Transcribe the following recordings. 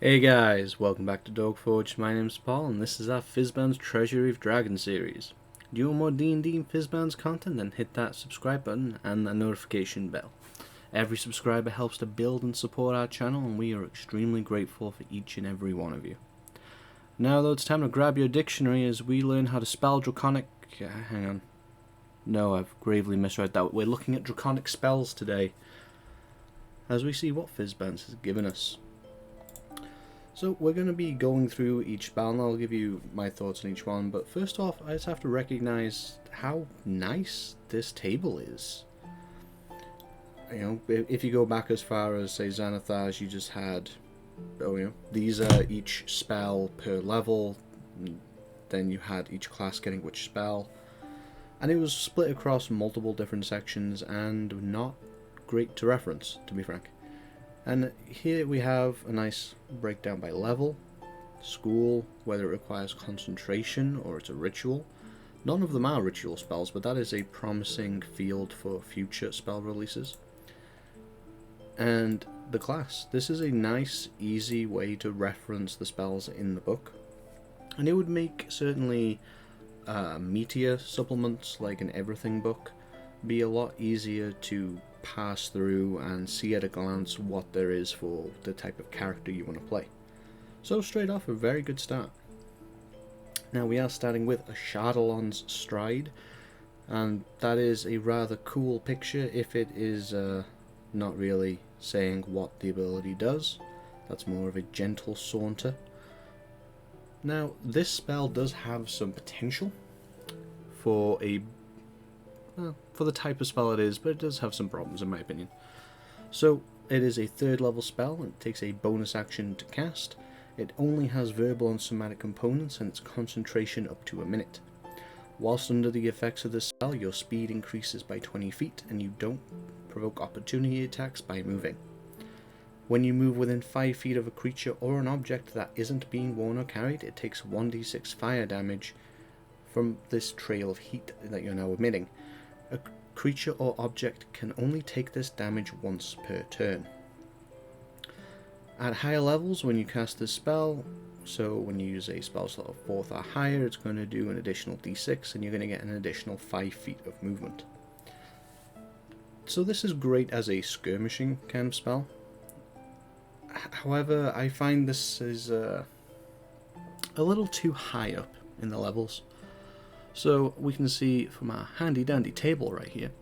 Hey guys, welcome back to Dork. My name's Paul, and this is our Fizban's Treasury of Dragons series. Do you want more D&D and Fizban's content? Then hit that subscribe button and the notification bell. Every subscriber helps to build and support our channel, and we are extremely grateful for each and every one of you. Now though, it's time to grab your dictionary as we learn how to spell Draconic... hang on. No, I've gravely misread that. We're looking at Draconic spells today, as we see what Fizban's has given us. So we're going to be going through each spell, and I'll give you my thoughts on each one, but first off, I just have to recognize how nice this table is. You know, if you go back as far as, say, Xanathars, you just had, these are each spell per level, then you had each class getting which spell, and it was split across multiple different sections, and not great to reference, to be frank. And here we have a nice breakdown by level, school, whether it requires concentration or it's a ritual. None of them are ritual spells, but that is a promising field for future spell releases. And the class. This is a nice, easy way to reference the spells in the book. And it would make certainly meteor supplements, like an everything book, be a lot easier to pass through and see at a glance what there is for the type of character you want to play. So straight off, a very good start. Now we are starting with a Shardalon's Stride, and that is a rather cool picture if it is not really saying what the ability does. That's more of a gentle saunter. Now this spell does have some potential for the type of spell it is, but it does have some problems in my opinion. So it is a 3rd level spell, and it takes a bonus action to cast. It only has verbal and somatic components, and its concentration up to a minute. Whilst under the effects of this spell, your speed increases by 20 feet, and you don't provoke opportunity attacks by moving. When you move within 5 feet of a creature or an object that isn't being worn or carried, it takes 1d6 fire damage from this trail of heat that you're now emitting. A creature or object can only take this damage once per turn. At higher levels, when you cast this spell, so when you use a spell slot of 4th or higher, it's going to do an additional d6, and you're going to get an additional 5 feet of movement. So this is great as a skirmishing kind of spell. However, I find this is a little too high up in the levels. So we can see from our handy dandy table right here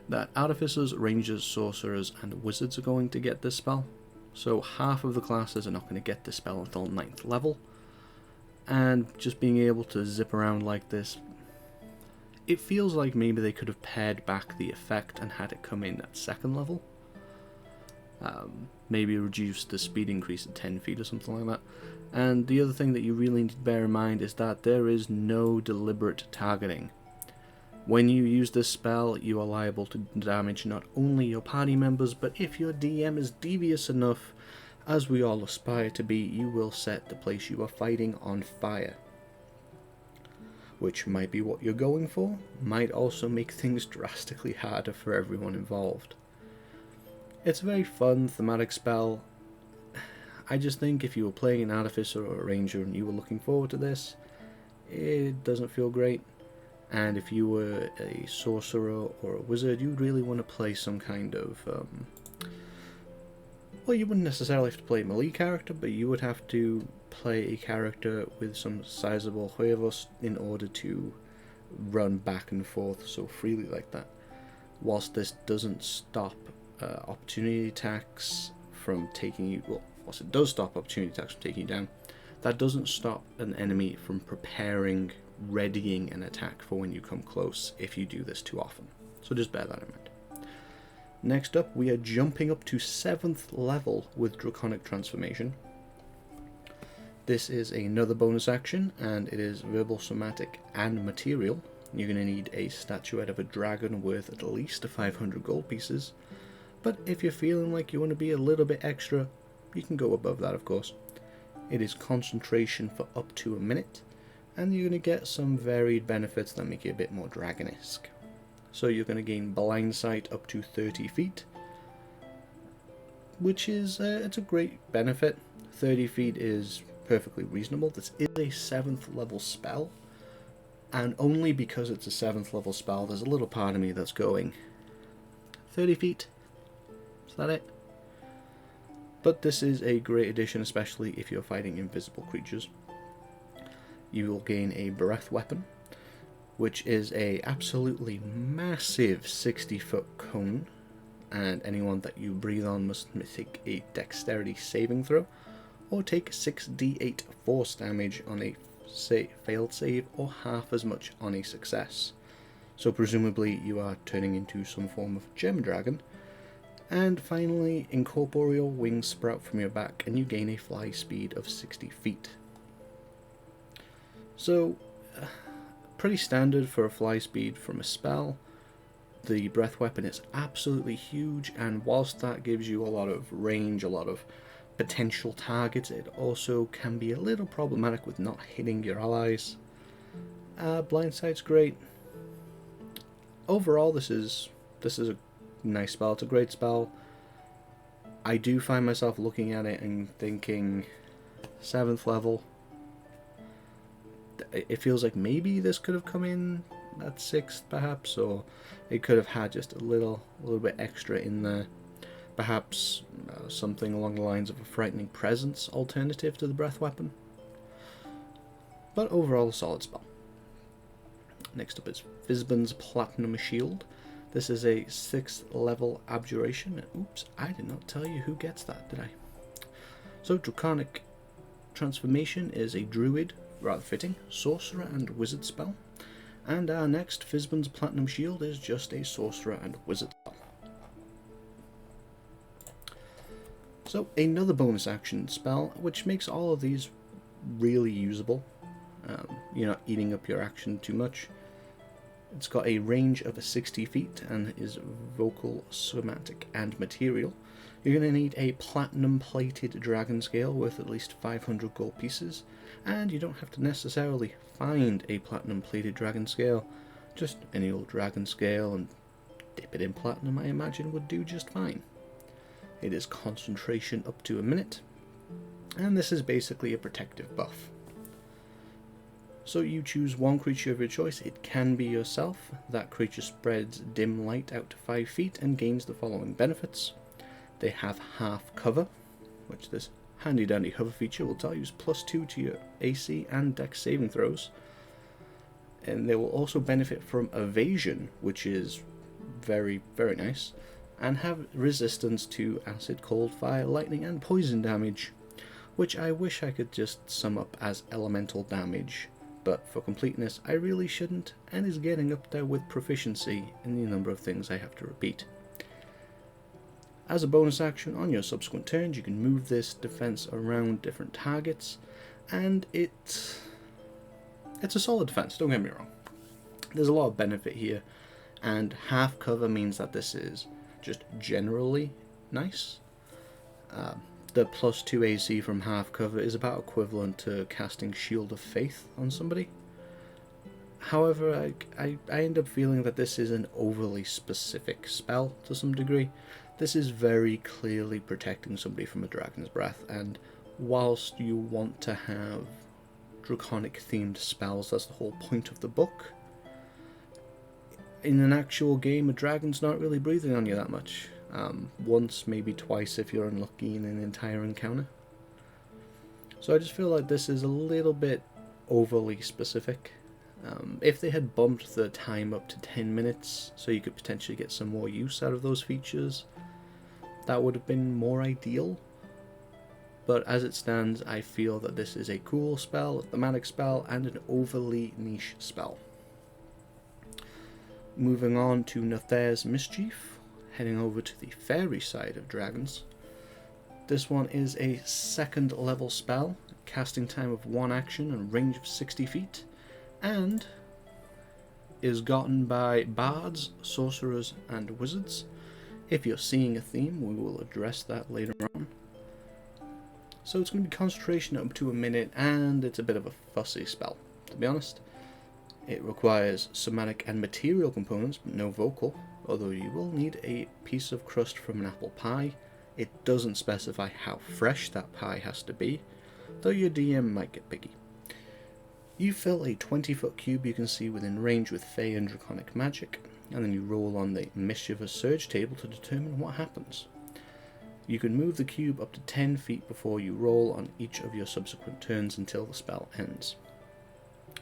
that artificers, rangers, sorcerers and wizards are going to get this spell. So half of the classes are not going to get this spell until 9th level. And just being able to zip around like this, it feels like maybe they could have pared back the effect and had it come in at 2nd level. Maybe reduce the speed increase to 10 feet or something like that. And the other thing that you really need to bear in mind is that there is no deliberate targeting. When you use this spell, you are liable to damage not only your party members, but if your DM is devious enough, as we all aspire to be, you will set the place you are fighting on fire. Which might be what you're going for, might also make things drastically harder for everyone involved. It's a very fun, thematic spell. I just think if you were playing an artificer or a ranger and you were looking forward to this, it doesn't feel great. And if you were a sorcerer or a wizard, you'd really want to play some kind of... well, you wouldn't necessarily have to play a melee character, but you would have to play a character with some sizable huevos in order to run back and forth so freely like that. Whilst this doesn't stop opportunity attacks from taking you... well, whilst it does stop opportunity attacks from taking you down, that doesn't stop an enemy from preparing, readying an attack for when you come close if you do this too often. So just bear that in mind. Next up, we are jumping up to 7th level with Draconic Transformation. This is another bonus action, and it is verbal, somatic, and material. You're going to need a statuette of a dragon worth at least 500 gold pieces, but if you're feeling like you want to be a little bit extra, you can go above that, of course. It is concentration for up to a minute, and you're going to get some varied benefits that make it a bit more dragon-esque. So you're going to gain blind sight up to 30 feet, which is it's a great benefit. 30 feet is perfectly reasonable. This is a 7th level spell, and only because it's a 7th level spell, there's a little part of me that's going, 30 feet? Is that it? But this is a great addition, especially if you're fighting invisible creatures. You will gain a breath weapon, which is a absolutely massive 60-foot cone, and anyone that you breathe on must take a dexterity saving throw, or take 6d8 force damage on a failed save, or half as much on a success. So presumably you are turning into some form of gem dragon. And finally, incorporeal wings sprout from your back, and you gain a fly speed of 60 feet. So, pretty standard for a fly speed from a spell. The breath weapon is absolutely huge, and whilst that gives you a lot of range, a lot of potential targets, it also can be a little problematic with not hitting your allies. Blindsight's great. Overall, this is a nice spell. It's a great spell. I do find myself looking at it and thinking, 7th level. It feels like maybe this could have come in at 6th, perhaps, or it could have had just a little bit extra in there. Perhaps something along the lines of a frightening presence alternative to the breath weapon. But overall, a solid spell. Next up is Fizban's Platinum Shield. This is a 6th level abjuration. Oops, I did not tell you who gets that, did I? So, Draconic Transformation is a druid, rather fitting, sorcerer and wizard spell. And our next Fizban's Platinum Shield is just a sorcerer and wizard spell. So, another bonus action spell, which makes all of these really usable. You're not eating up your action too much. It's got a range of 60 feet and is vocal, somatic, and material. You're going to need a platinum-plated dragon scale worth at least 500 gold pieces, and you don't have to necessarily find a platinum-plated dragon scale. Just any old dragon scale and dip it in platinum, I imagine, would do just fine. It is concentration up to a minute, and this is basically a protective buff. So you choose one creature of your choice. It can be yourself. That creature spreads dim light out to 5 feet and gains the following benefits. They have half cover, which this handy dandy hover feature will tell you is +2 to your AC and Dex saving throws. And they will also benefit from evasion, which is very, very nice, and have resistance to acid, cold, fire, lightning, and poison damage, which I wish I could just sum up as elemental damage. But for completeness, I really shouldn't, and is getting up there with proficiency in the number of things I have to repeat. As a bonus action, on your subsequent turns, you can move this defense around different targets, and it's a solid defense, don't get me wrong. There's a lot of benefit here, and half cover means that this is just generally nice. The +2 AC from half cover is about equivalent to casting Shield of Faith on somebody. However, I end up feeling that this is an overly specific spell to some degree. This is very clearly protecting somebody from a dragon's breath, and whilst you want to have draconic themed spells, that's the whole point of the book, in an actual game a dragon's not really breathing on you that much. Once, maybe twice if you're unlucky in an entire encounter. So I just feel like this is a little bit overly specific. If they had bumped the time up to 10 minutes so you could potentially get some more use out of those features, that would have been more ideal. But as it stands, I feel that this is a cool spell, a thematic spell, and an overly niche spell. Moving on to Nathair's Mischief, heading over to the fairy side of dragons. This one is a 2nd level spell, casting time of 1 action and range of 60 feet, and is gotten by bards, sorcerers, and wizards. If you're seeing a theme, we will address that later on. So it's going to be concentration up to a minute, and it's a bit of a fussy spell, to be honest. It requires somatic and material components, but no vocal, although you will need a piece of crust from an apple pie, It doesn't specify how fresh that pie has to be, though your DM might get picky. You fill a 20-foot cube you can see within range with Fey and Draconic magic, and then you roll on the Mischievous Surge table to determine what happens. You can move the cube up to 10 feet before you roll on each of your subsequent turns until the spell ends.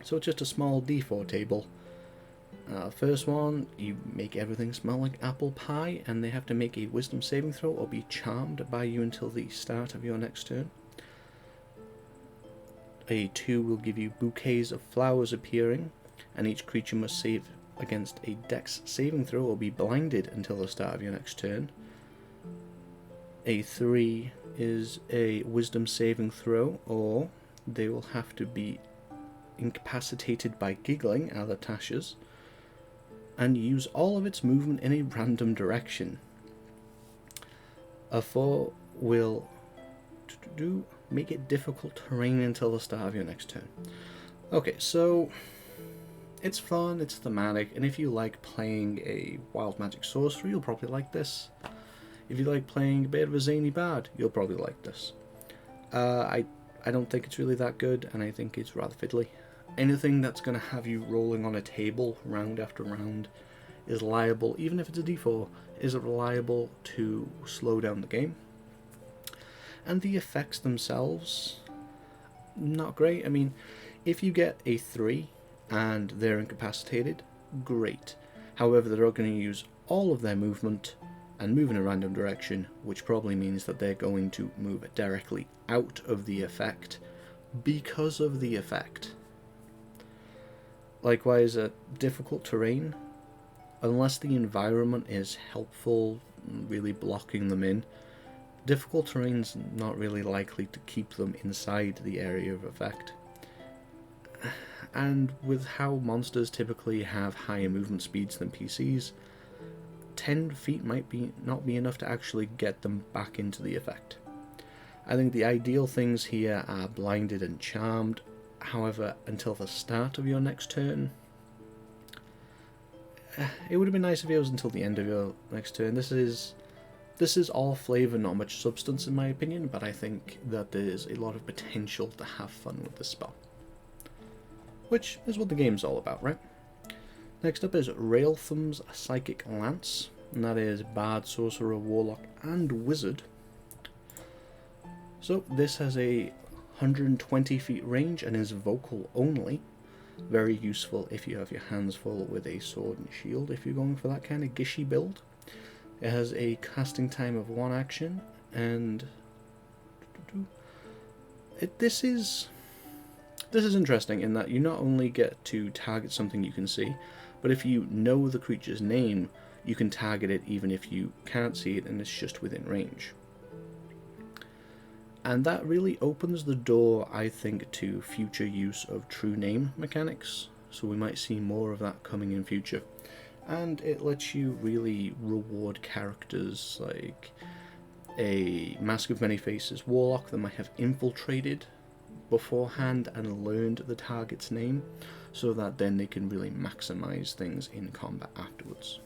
So it's just a small d4 table. First one, you make everything smell like apple pie, and they have to make a wisdom saving throw or be charmed by you until the start of your next turn. A 2 will give you bouquets of flowers appearing, and each creature must save against a dex saving throw or be blinded until the start of your next turn. A 3 is a wisdom saving throw, or they will have to be incapacitated by giggling, a la Tasha's, and use all of its movement in a random direction. A 4 will make it difficult terrain until the start of your next turn. Okay, so it's fun, it's thematic, and if you like playing a wild magic sorcerer, you'll probably like this. If you like playing a bit of a zany bard, you'll probably like this. I don't think it's really that good, and I think it's rather fiddly. Anything that's going to have you rolling on a table round after round is liable, even if it's a d4, is liable to slow down the game. And the effects themselves, not great. I mean, if you get a 3 and they're incapacitated, great. However, they're going to use all of their movement and move in a random direction, which probably means that they're going to move directly out of the effect because of the effect. Likewise, difficult terrain, unless the environment is helpful, really blocking them in, difficult terrain's not really likely to keep them inside the area of effect. And with how monsters typically have higher movement speeds than PCs, 10 feet might not be enough to actually get them back into the effect. I think the ideal things here are blinded and charmed. However, until the start of your next turn, it would have been nice if it was until the end of your next turn. This is all flavour, not much substance in my opinion, but I think that there's a lot of potential to have fun with this spell. Which is what the game's all about, right? Next up is Railtham's Psychic Lance, and that is Bard, Sorcerer, Warlock, and Wizard. So this has a 120 feet range and is vocal only. Very useful if you have your hands full with a sword and shield, if you're going for that kind of gishy build. It has a casting time of 1 action, and this is interesting in that you not only get to target something you can see, but if you know the creature's name, you can target it even if you can't see it and it's just within range. And that really opens the door, I think, to future use of true name mechanics, so we might see more of that coming in future. And it lets you really reward characters like a Mask of Many Faces Warlock that might have infiltrated beforehand and learned the target's name, so that then they can really maximize things in combat afterwards.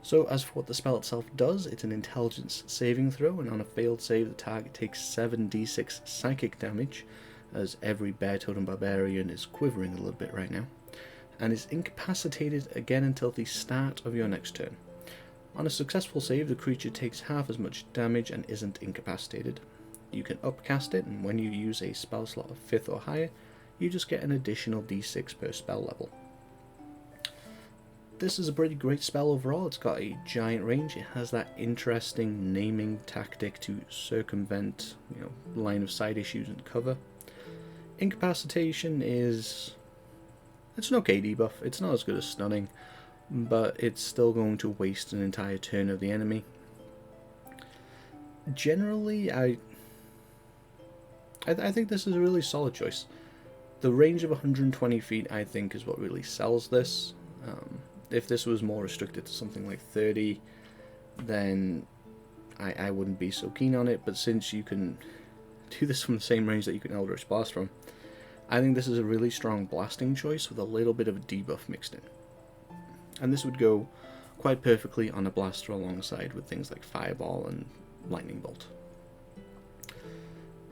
So as for what the spell itself does, it's an intelligence saving throw, and on a failed save the target takes 7d6 psychic damage, as every Bear Totem Barbarian is quivering a little bit right now, and is incapacitated again until the start of your next turn. On a successful save, the creature takes half as much damage and isn't incapacitated. You can upcast it, and when you use a spell slot of 5th or higher, you just get an additional d6 per spell level. This is a pretty great spell overall. It's got a giant range. It has that interesting naming tactic to circumvent, line of sight issues and cover. Incapacitation it's an okay debuff. It's not as good as stunning, but it's still going to waste an entire turn of the enemy. Generally, I think this is a really solid choice. The range of 120 feet, I think, is what really sells this. If this was more restricted to something like 30, then I wouldn't be so keen on it, but since you can do this from the same range that you can Eldritch Blast from, I think this is a really strong blasting choice with a little bit of a debuff mixed in. And this would go quite perfectly on a blaster alongside with things like Fireball and lightning bolt.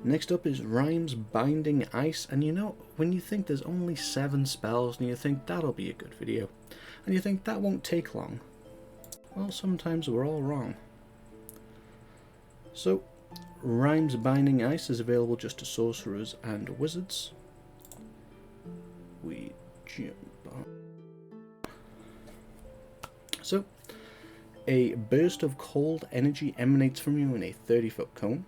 Next up is Rhymes Binding Ice, and you know, when you think there's only 7 spells and you think that'll be a good video, and you think that won't take long, well, sometimes we're all wrong. So, Rhymes Binding Ice is available just to sorcerers and wizards. We jump on. So, a burst of cold energy emanates from you in a 30-foot cone.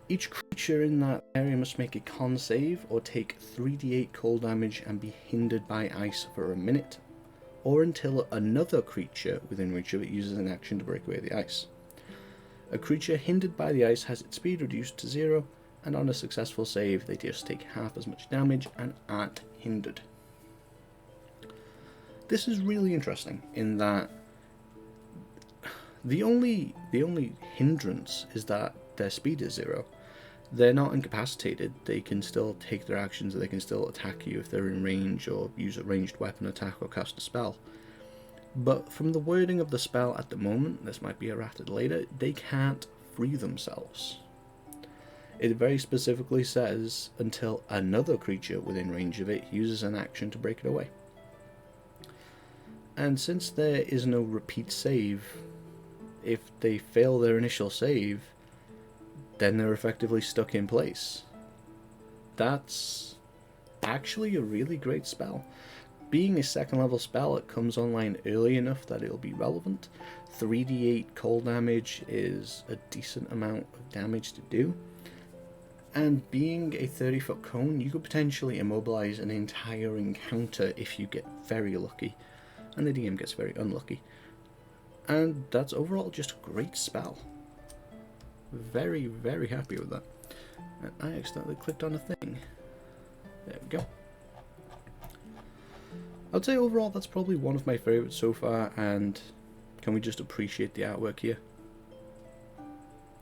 Each creature in that area must make a con save or take 3d8 cold damage and be hindered by ice for a minute, or until another creature within reach of it uses an action to break away the ice. A creature hindered by the ice has its speed reduced to 0, and on a successful save they just take half as much damage and aren't hindered. This is really interesting in that the only hindrance is that their speed is 0. They're not incapacitated, they can still take their actions, they can still attack you if they're in range or use a ranged weapon attack or cast a spell. But from the wording of the spell at the moment, this might be errated later, they can't free themselves. It very specifically says until another creature within range of it uses an action to break it away. And since there is no repeat save, if they fail their initial save, then they're effectively stuck in place. That's actually a really great spell. Being a 2nd level spell, it comes online early enough that it'll be relevant. 3d8 cold damage is a decent amount of damage to do. And being a 30-foot cone, you could potentially immobilize an entire encounter if you get very lucky. And the DM gets very unlucky. And that's overall just a great spell. Very, very happy with that. And I accidentally clicked on a thing. There we go. I'd say overall that's probably one of my favourites so far, and can we just appreciate the artwork here?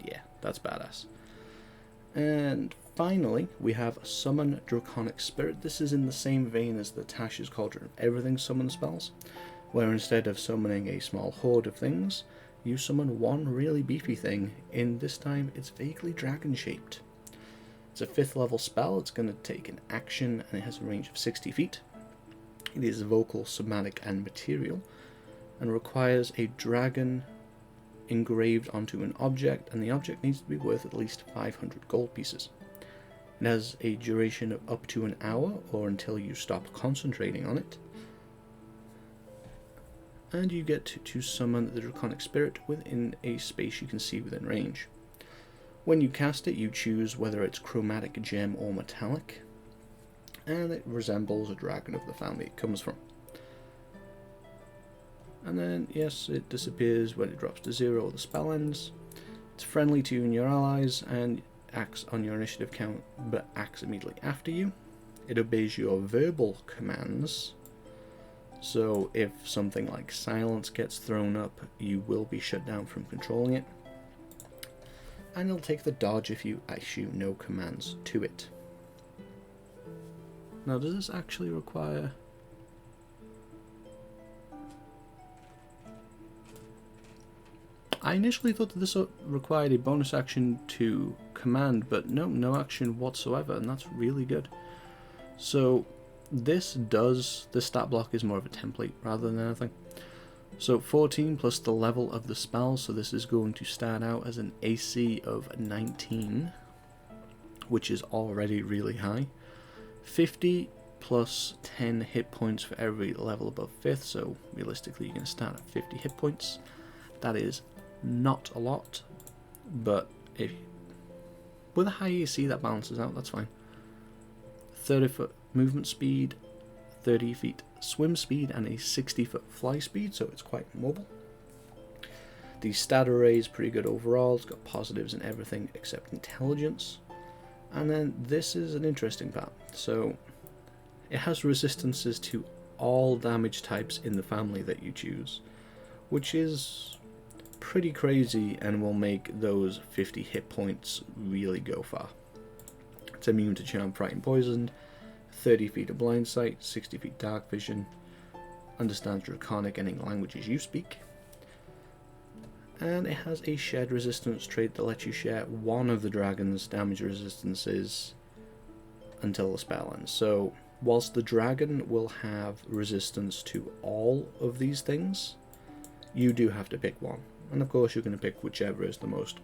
Yeah, that's badass. And finally, we have Summon Draconic Spirit. This is in the same vein as the Tasha's Cauldron of Everything summon spells, where instead of summoning a small horde of things, you summon one really beefy thing. In this time, it's vaguely dragon-shaped. It's a 5th level spell, it's going to take an action, and it has a range of 60 feet. It is vocal, somatic, and material, and requires a dragon engraved onto an object, and the object needs to be worth at least 500 gold pieces. It has a duration of up to an hour, or until you stop concentrating on it. And you get to summon the Draconic Spirit within a space you can see within range. When you cast it, you choose whether it's chromatic, gem, or metallic, and it resembles a dragon of the family it comes from. And then, yes, it disappears when it drops to 0 or the spell ends. It's friendly to you and your allies, and acts on your initiative count, but acts immediately after you. It obeys your verbal commands. So if something like silence gets thrown up, you will be shut down from controlling it. And it'll take the dodge if you issue no commands to it. Now, does this actually require... I initially thought that this required a bonus action to command, but no action whatsoever, and that's really good. So this stat block is more of a template rather than anything. So 14 plus the level of the spell, so this is going to start out as an AC of 19, which is already really high. 50 plus 10 hit points for every level above 5th, so realistically you're going to start at 50 hit points. That is not a lot, but if with a high AC that balances out, that's fine. 30-foot movement speed, 30 feet swim speed, and a 60-foot fly speed, so it's quite mobile. The stat array is pretty good overall. It's got positives in everything except intelligence. And then this is an interesting part. So it has resistances to all damage types in the family that you choose, which is pretty crazy and will make those 50 hit points really go far. It's immune to charm, frightened, poisoned, 30 feet of blind sight, 60 feet dark vision, understands Draconic and any languages you speak, and it has a shared resistance trait that lets you share one of the dragon's damage resistances until the spell ends. So whilst the dragon will have resistance to all of these things, you do have to pick one, and of course you're going to pick whichever is the most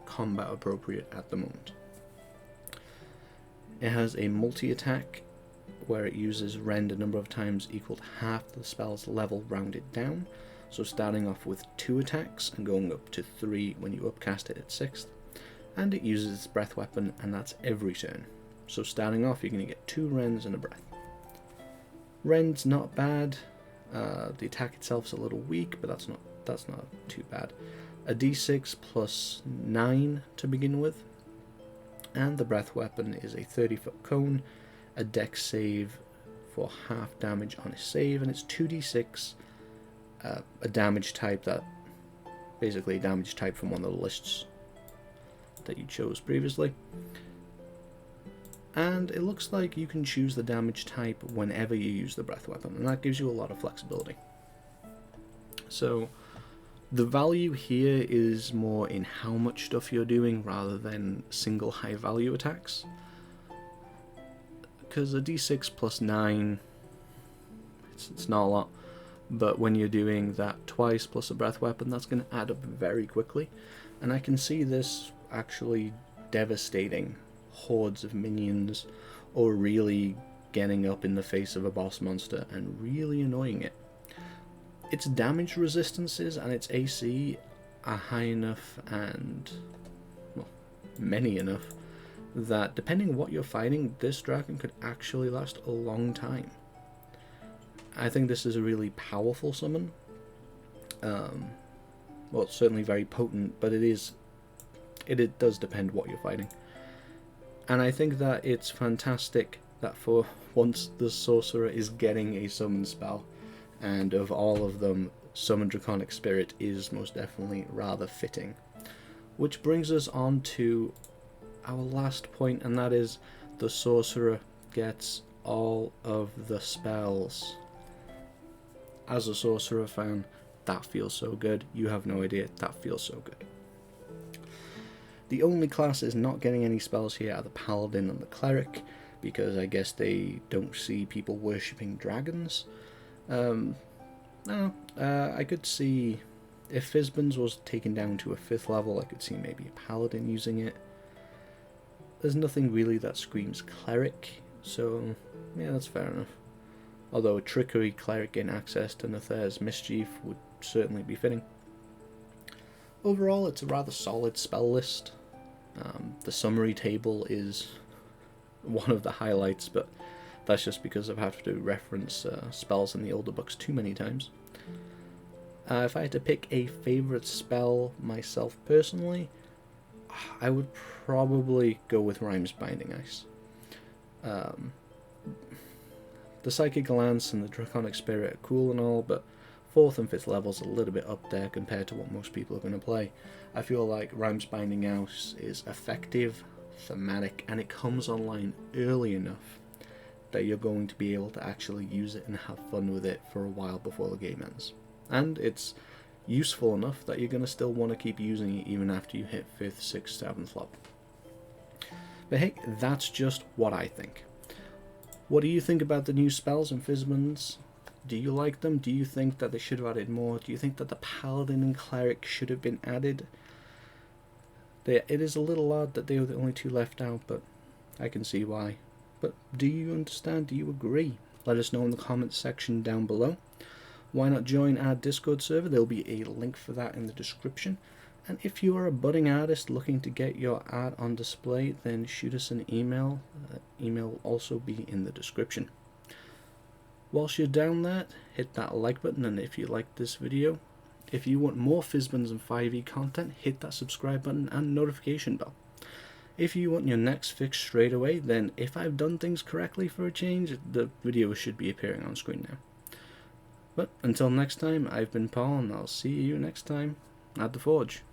combat appropriate at the moment. It has a multi-attack where it uses rend a number of times equal to half the spell's level rounded down, so starting off with 2 attacks and going up to 3 when you upcast it at 6th, and it uses its breath weapon, and that's every turn. So starting off you're going to get 2 rends and a breath. Rend's not bad, the attack itself's a little weak, but that's not too bad. A d6 plus 9 to begin with, and the breath weapon is a 30-foot cone, a dex save for half damage on a save, and it's 2d6, a damage type that, basically a damage type from one of the lists that you chose previously. And it looks like you can choose the damage type whenever you use the breath weapon, and that gives you a lot of flexibility. So the value here is more in how much stuff you're doing rather than single high value attacks, because a d6 plus 9, it's not a lot, but when you're doing that twice plus a breath weapon, that's going to add up very quickly, and I can see this actually devastating hordes of minions, or really getting up in the face of a boss monster and really annoying it. Its damage resistances and its AC are high enough and, well, many enough that depending on what you're fighting, this dragon could actually last a long time. I think this is a really powerful summon. Well, it's certainly very potent, but it does depend what you're fighting. And I think that it's fantastic that for once the sorcerer is getting a summon spell, and of all of them, Summon Draconic Spirit is most definitely rather fitting. Which brings us on to our last point, and that is the sorcerer gets all of the spells. As a sorcerer fan, that feels so good. You have no idea, that feels so good. The only classes not getting any spells here are the Paladin and the Cleric, because I guess they don't see people worshipping dragons. I could see, if Fizban's was taken down to a 5th level, I could see maybe a Paladin using it. There's nothing really that screams Cleric, so yeah, that's fair enough. Although a Trickery Cleric getting access to Nether's Mischief would certainly be fitting. Overall, it's a rather solid spell list. The summary table is one of the highlights, but that's just because I've had to reference spells in the older books too many times. If I had to pick a favourite spell myself personally, I would probably go with Rhyme's Binding Ice. The Psychic Lance and the Draconic Spirit are cool and all, but 4th and 5th levels are a little bit up there compared to what most people are going to play. I feel like Rhyme's Binding Ice is effective, thematic, and it comes online early enough that you're going to be able to actually use it and have fun with it for a while before the game ends. And it's useful enough that you're going to still want to keep using it even after you hit 5th, 6th, 7th level. But hey, that's just what I think. What do you think about the new spells and Fizbans? Do you like them? Do you think that they should have added more? Do you think that the Paladin and Cleric should have been added? It is a little odd that they were the only 2 left out, but I can see why. But do you understand? Do you agree? Let us know in the comments section down below. Why not join our Discord server? There'll be a link for that in the description. And if you are a budding artist looking to get your art on display, then shoot us an email. Email will also be in the description. Whilst you're down there, hit that like button, and if you like this video, if you want more Fizbans and 5e content, hit that subscribe button and notification bell. If you want your next fix straight away, then if I've done things correctly for a change, the video should be appearing on screen now. But until next time, I've been Paul, and I'll see you next time at the Forge.